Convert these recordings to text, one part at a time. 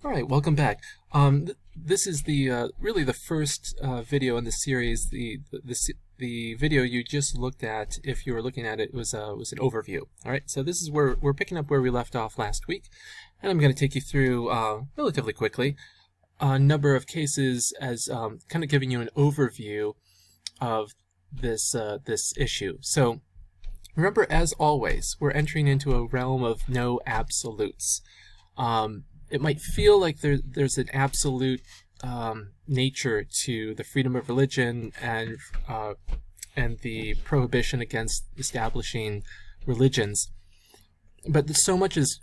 All right, welcome back. This is the really the first video in the series. The video you just looked at, if you were looking at it, was an overview. All right, so this is where we're picking up where we left off last week, and I'm going to take you through relatively quickly a number of cases as kind of giving you an overview of this this issue. So remember, as always, we're entering into a realm of no absolutes. It might feel like there's an absolute nature to the freedom of religion and the prohibition against establishing religions, but so much is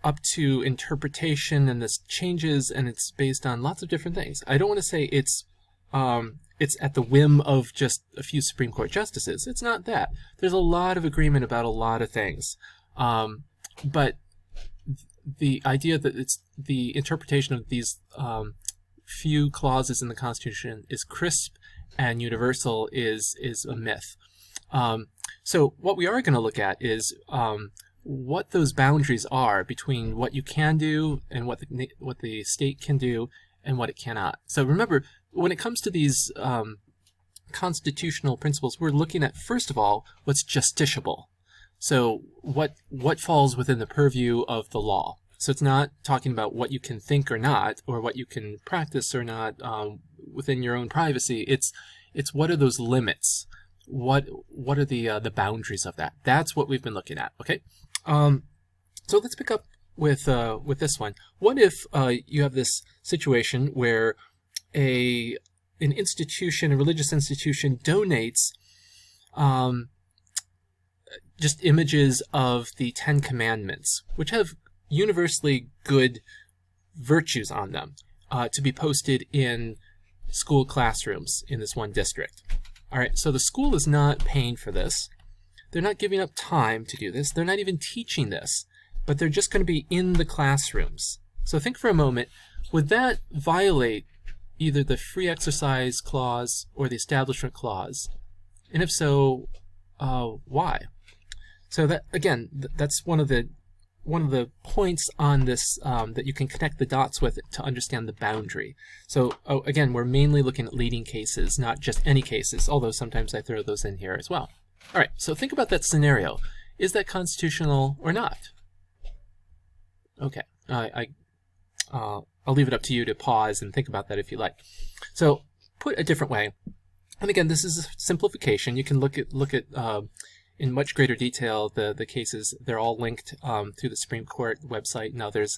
up to interpretation, and this changes, and it's based on lots of different things. I don't want to say it's at the whim of just a few Supreme Court justices. It's not that. There's a lot of agreement about a lot of things, but the idea that it's the interpretation of these few clauses in the Constitution is crisp and universal is a myth. So what we are going to look at is what those boundaries are between what you can do and what the state can do and what it cannot. So remember, when it comes to these constitutional principles, we're looking at, first of all, what's justiciable. So what falls within the purview of the law. So it's not talking about what you can think or not, or what you can practice or not within your own privacy. It's what are those limits? What are the boundaries of that? That's what we've been looking at. Okay. So let's pick up with this one. What if you have this situation where a religious institution donates just images of the Ten Commandments, which have universally good virtues on them, to be posted in school classrooms in this one district. All right, so the school is not paying for this. They're not giving up time to do this. They're not even teaching this, but they're just going to be in the classrooms. So think for a moment, would that violate either the free exercise clause or the establishment clause? And if so, why? So that, again, that's one of the points on this that you can connect the dots with to understand the boundary. So again, we're mainly looking at leading cases, not just any cases, although sometimes I throw those in here as well. All right, so think about that scenario. Is that constitutional or not? Okay, I'll leave it up to you to pause and think about that if you like. So put a different way, and again, this is a simplification. You can look at in much greater detail the cases. They're all linked through the Supreme Court website and others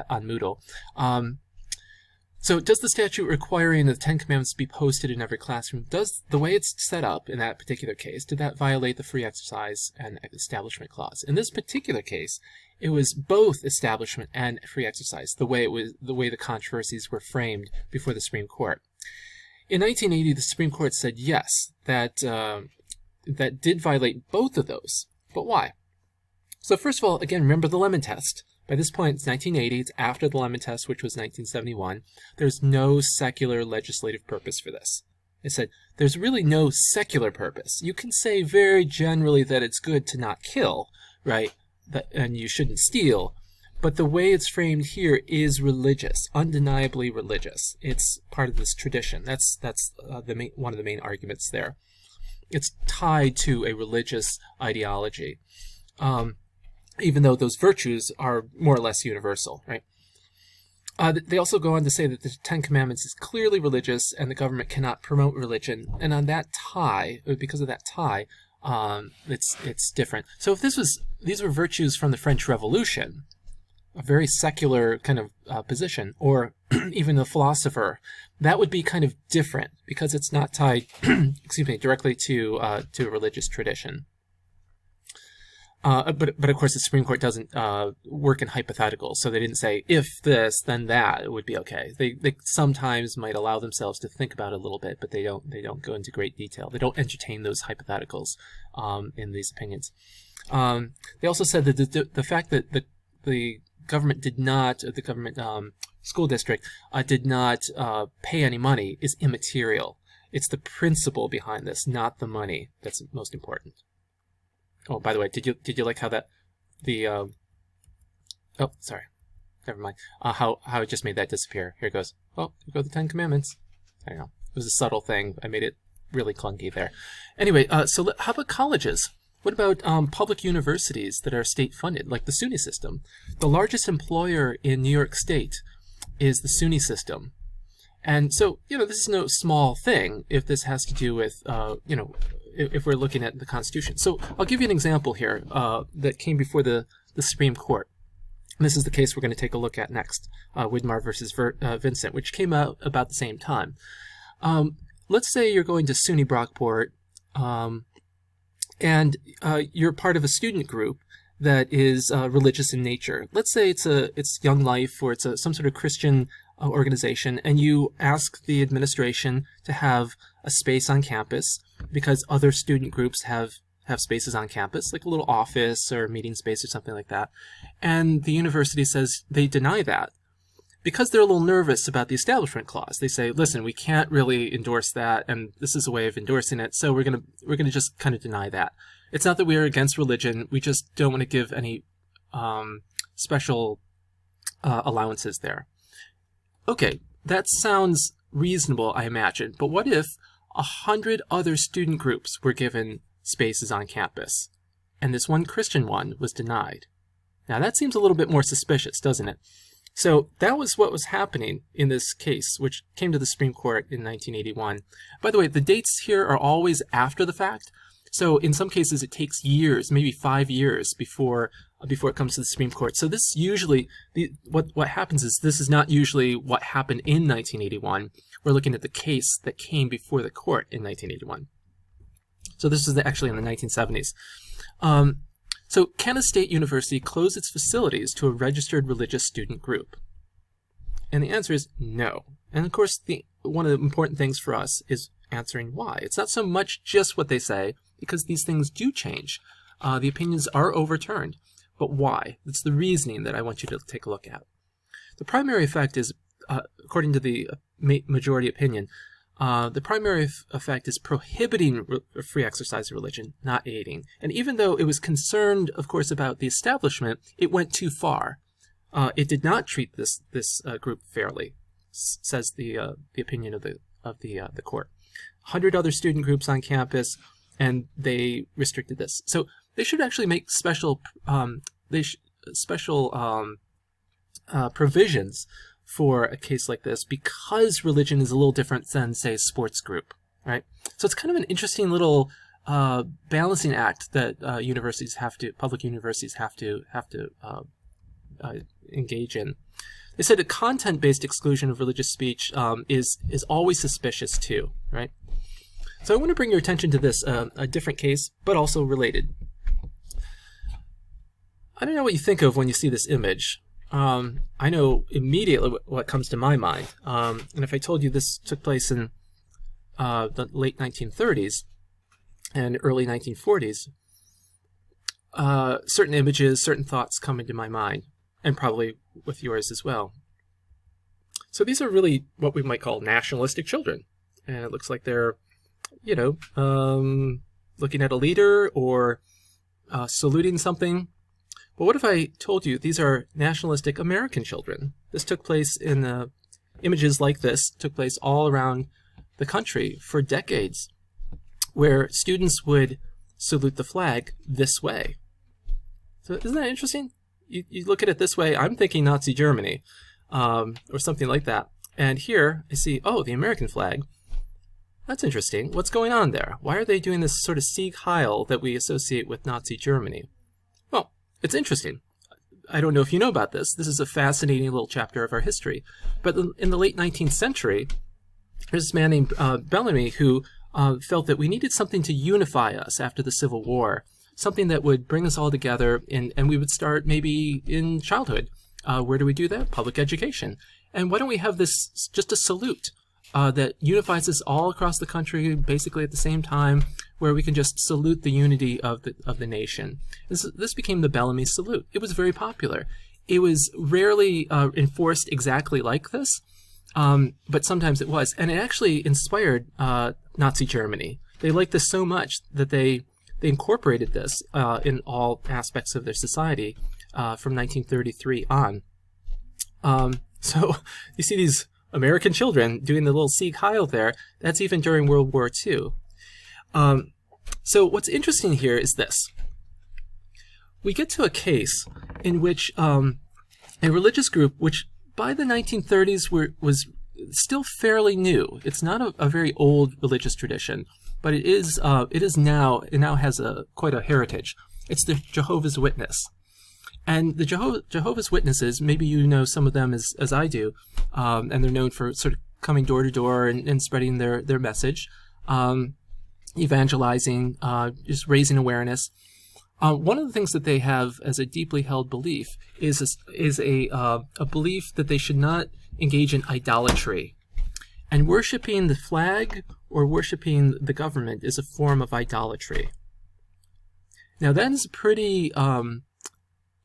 on Moodle. So does the statute requiring the Ten Commandments be posted in every classroom, does the way it's set up in that particular case, did that violate the free exercise and establishment clause? In this particular case, it was both establishment and free exercise, the way the controversies were framed before the Supreme Court. In 1980, the Supreme Court said yes, that did violate both of those. But why? So first of all, again, remember the Lemon Test. By this point, it's 1980. It's after the Lemon Test, which was 1971. There's no secular legislative purpose for this. It said there's really no secular purpose. You can say very generally that it's good to not kill, right? And you shouldn't steal. But the way it's framed here is religious, undeniably religious. It's part of this tradition. That's one of the main arguments there. It's tied to a religious ideology, even though those virtues are more or less universal, right? They also go on to say that the Ten Commandments is clearly religious and the government cannot promote religion. And on that tie, because of that tie, it's different. So if these were virtues from the French Revolution, a very secular kind of position, or even a philosopher, that would be kind of different because it's not tied, directly to a religious tradition. But of course, the Supreme Court doesn't work in hypotheticals, so they didn't say if this then that it would be okay. They sometimes might allow themselves to think about it a little bit, but they don't go into great detail. They don't entertain those hypotheticals in these opinions. They also said that the fact that the government school district did not pay any money is immaterial. It's the principle behind this, not the money, that's most important. Oh, by the way, did you like how that oh, sorry. never mind. How I just made that disappear. Here it goes. Oh, here go the 10 Commandments. I don't know. It was a subtle thing. I made it really clunky there. Anyway, so how about colleges? What about public universities that are state-funded, like the SUNY system? The largest employer in New York State is the SUNY system. And so, this is no small thing if this has to do with, if we're looking at the Constitution. So I'll give you an example here that came before the Supreme Court. And this is the case we're going to take a look at next, Widmar versus Vincent, which came out about the same time. Let's say you're going to SUNY Brockport, and you're part of a student group that is religious in nature. Let's say it's Young Life, or it's some sort of Christian organization, and you ask the administration to have a space on campus because other student groups have spaces on campus, like a little office or meeting space or something like that. And the university says they deny that because they're a little nervous about the Establishment Clause. They say, listen, we can't really endorse that, and this is a way of endorsing it, so we're gonna just kind of deny that. It's not that we are against religion, we just don't want to give any special allowances there. Okay, that sounds reasonable, I imagine, but what if 100 other student groups were given spaces on campus, and this one Christian one was denied? Now that seems a little bit more suspicious, doesn't it? So that was what was happening in this case, which came to the Supreme Court in 1981. By the way, the dates here are always after the fact. So in some cases it takes years, maybe 5 years before it comes to the Supreme Court. So this usually, what happens is this is not usually what happened in 1981. We're looking at the case that came before the court in 1981. So this is actually in the 1970s. So can a state university close its facilities to a registered religious student group? And the answer is no. And of course, one of the important things for us is answering why. It's not so much just what they say, because these things do change. The opinions are overturned. But why? It's the reasoning that I want you to take a look at. The primary effect is, according to the majority opinion, the primary effect is prohibiting free exercise of religion, not aiding. And even though it was concerned, of course, about the establishment, it went too far. It did not treat this group fairly, says the opinion of the court. 100 other student groups on campus, and they restricted this. So they should actually make special provisions for a case like this, because religion is a little different than, say, a sports group, right? So it's kind of an interesting little balancing act that public universities have to engage in. They said a content-based exclusion of religious speech is always suspicious too, right? So I want to bring your attention to this, a different case, but also related. I don't know what you think of when you see this image. I know immediately what comes to my mind. And if I told you this took place in the late 1930s and early 1940s, certain images, certain thoughts come into my mind, and probably with yours as well. So these are really what we might call nationalistic children. And it looks like they're, looking at a leader or saluting something. But what if I told you these are nationalistic American children? This took place images like this took place all around the country for decades, where students would salute the flag this way. So isn't that interesting? You look at it this way, I'm thinking Nazi Germany, or something like that. And here I see, oh, the American flag. That's interesting. What's going on there? Why are they doing this sort of Sieg Heil that we associate with Nazi Germany? Well, it's interesting. I don't know if you know about this. This is a fascinating little chapter of our history. But in the late 19th century, there's this man named Bellamy who felt that we needed something to unify us after the Civil War, something that would bring us all together, and we would start maybe in childhood. Where do we do that? Public education. And why don't we have this, just a salute that unifies us all across the country basically at the same time, where we can just salute the unity of the nation. This became the Bellamy salute. It was very popular. It was rarely enforced exactly like this, but sometimes it was. And it actually inspired Nazi Germany. They liked this so much that they incorporated this in all aspects of their society from 1933 on. So you see these American children doing the little Sieg Heil there. That's even during World War II. So what's interesting here is this. We get to a case in which a religious group, which by the 1930s was still fairly new. It's not a very old religious tradition, but it now has quite a heritage. It's the Jehovah's Witness. And the Jehovah's Witnesses, maybe you know some of them as I do, and they're known for sort of coming door to door and spreading their message, evangelizing, just raising awareness. One of the things that they have as a deeply held belief is a belief that they should not engage in idolatry. And worshiping the flag or worshiping the government is a form of idolatry. Now that is a pretty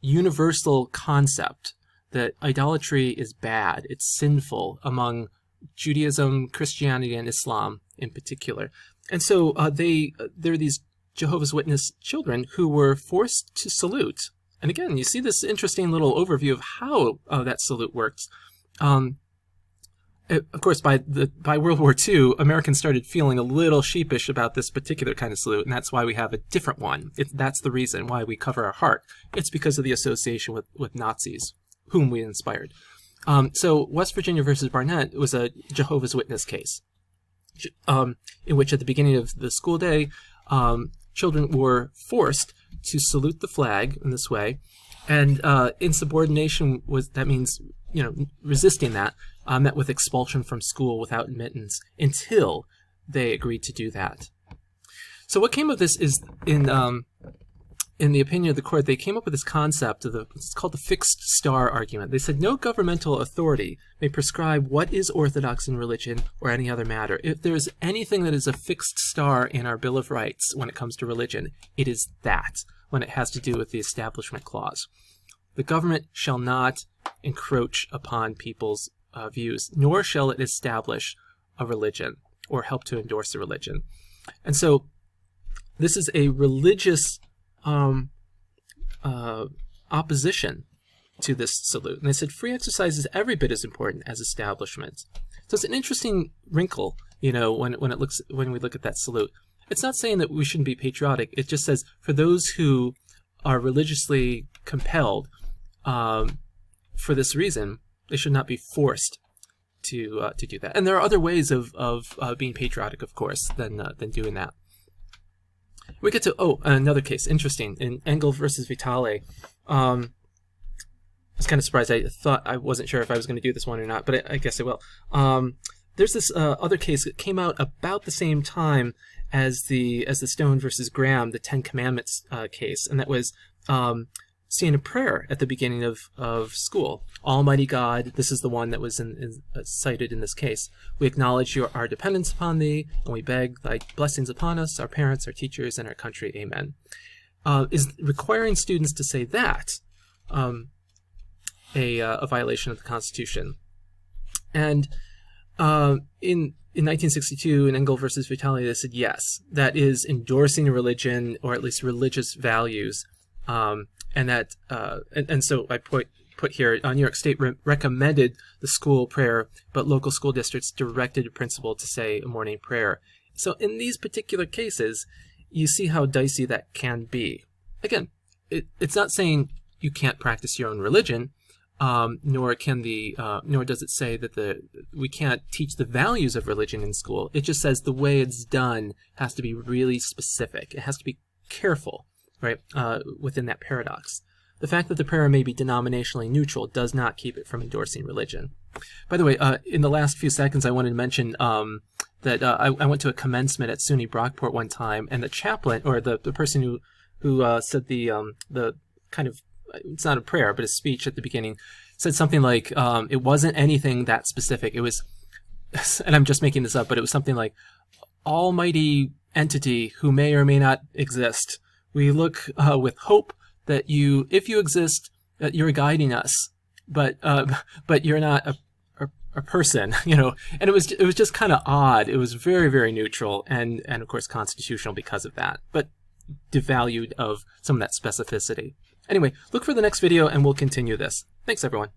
universal concept, that idolatry is bad, it's sinful among Judaism, Christianity, and Islam in particular. And so there are these Jehovah's Witness children who were forced to salute. And again, you see this interesting little overview of how that salute works. Of course, by World War II, Americans started feeling a little sheepish about this particular kind of salute, and that's why we have a different one. That's the reason why we cover our heart. It's because of the association with Nazis, whom we inspired. So West Virginia versus Barnett was a Jehovah's Witness case, in which at the beginning of the school day, children were forced to salute the flag in this way, and insubordination means resisting that, met with expulsion from school without admittance until they agreed to do that. So what came of this is, in the opinion of the court, they came up with this concept of it's called the fixed star argument. They said no governmental authority may prescribe what is orthodox in religion or any other matter. If there's anything that is a fixed star in our Bill of Rights when it comes to religion, it is that, when it has to do with the Establishment Clause. The government shall not encroach upon people's views, nor shall it establish a religion or help to endorse a religion. And so this is a religious opposition to this salute. And they said free exercise is every bit as important as establishment. So it's an interesting wrinkle, when we look at that salute. It's not saying that we shouldn't be patriotic. It just says for those who are religiously compelled for this reason, they should not be forced to do that. And there are other ways of being patriotic, of course, than doing that. We get to another case, interesting, in Engel versus Vitale. I was kind of surprised. I wasn't sure if I was going to do this one or not, but I guess I will. There's this other case that came out about the same time as the Stone versus Graham, the Ten Commandments case, and that was saying a prayer at the beginning of school. Almighty God, this is the one that was cited in this case. We acknowledge our dependence upon Thee, and we beg Thy blessings upon us, our parents, our teachers, and our country. Amen. Is requiring students to say that a violation of the Constitution? And in 1962, in Engel versus Vitale, they said yes, that is endorsing a religion, or at least religious values. And so I put here, New York State recommended the school prayer, but local school districts directed a principal to say a morning prayer. So in these particular cases, you see how dicey that can be. Again, it's not saying you can't practice your own religion, nor does it say that we can't teach the values of religion in school. It just says the way it's done has to be really specific. It has to be careful, right, within that paradox. The fact that the prayer may be denominationally neutral does not keep it from endorsing religion. By the way, in the last few seconds, I wanted to mention that I went to a commencement at SUNY Brockport one time, and the chaplain, or the person who said the kind of, it's not a prayer, but a speech at the beginning, said something like, it wasn't anything that specific. It was, and I'm just making this up, but it was something like, almighty entity who may or may not exist, we look with hope that if you exist, that you're guiding us, but you're not a person, And it was just kind of odd. It was very, very neutral, and of course constitutional because of that, but devalued of some of that specificity. Anyway, look for the next video, and we'll continue this. Thanks, everyone.